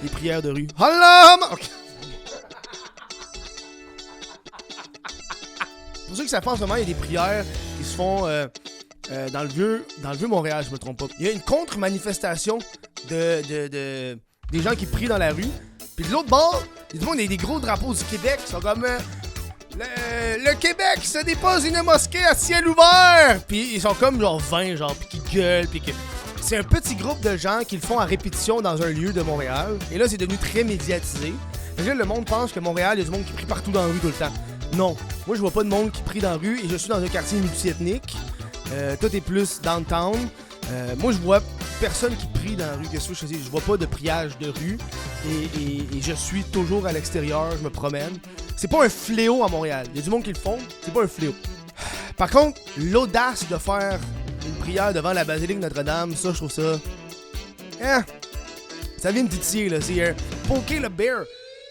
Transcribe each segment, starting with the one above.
les prières de rue. Allah! Okay. Pour ceux qui savent pas en ce moment, il y a des prières qui se font dans le vieux Montréal, je me trompe pas. Il y a une contre-manifestation des gens qui prient dans la rue. Puis de l'autre bord, il y a du monde avec des gros drapeaux du Québec. Ils sont comme le Québec, ce n'est pas une mosquée à ciel ouvert. Puis ils sont comme genre 20, genre, puis qui gueulent, puis que... C'est un petit groupe de gens qui le font à répétition dans un lieu de Montréal. Et là, c'est devenu très médiatisé. Déjà, le monde pense que Montréal, il y a du monde qui prie partout dans la rue tout le temps. Non. Moi, je vois pas de monde qui prie dans la rue et je suis dans un quartier multi-ethnique. Tout est plus downtown. Moi, je vois personne qui prie dans la rue. Qu'est-ce que je dis? Je vois pas de priage de rue. Et je suis toujours à l'extérieur. Je me promène. C'est pas un fléau à Montréal. Il y a du monde qui le font. C'est pas un fléau. Par contre, l'audace de faire une prière devant la basilique Notre-Dame, ça, je trouve ça... ça vient me titiller, là. C'est Poker le Bear.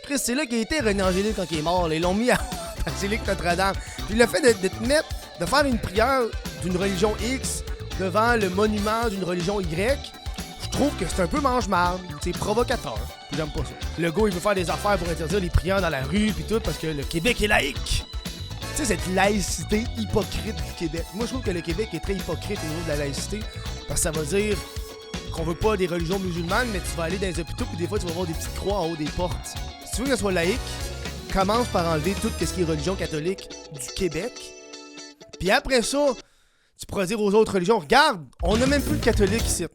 Chris, c'est là qu'il a été René Angélil quand il est mort. Là. Ils l'ont mis à la basilique Notre-Dame. Puis le fait de te mettre, de faire une prière d'une religion X devant le monument d'une religion Y, je trouve que c'est un peu mange-marde. C'est provocateur. Puis j'aime pas ça. Le gars, il veut faire des affaires pour interdire les prières dans la rue, puis tout, parce que le Québec est laïque. Tu sais, cette laïcité hypocrite du Québec. Moi, je trouve que le Québec est très hypocrite au niveau de la laïcité, parce que ça veut dire qu'on veut pas des religions musulmanes, mais tu vas aller dans les hôpitaux, puis des fois, tu vas voir des petites croix en haut des portes. Si tu veux qu'elle soit laïque, commence par enlever tout ce qui est religion catholique du Québec. Puis après ça, tu pourras dire aux autres religions, regarde, on n'a même plus de catholiques ici.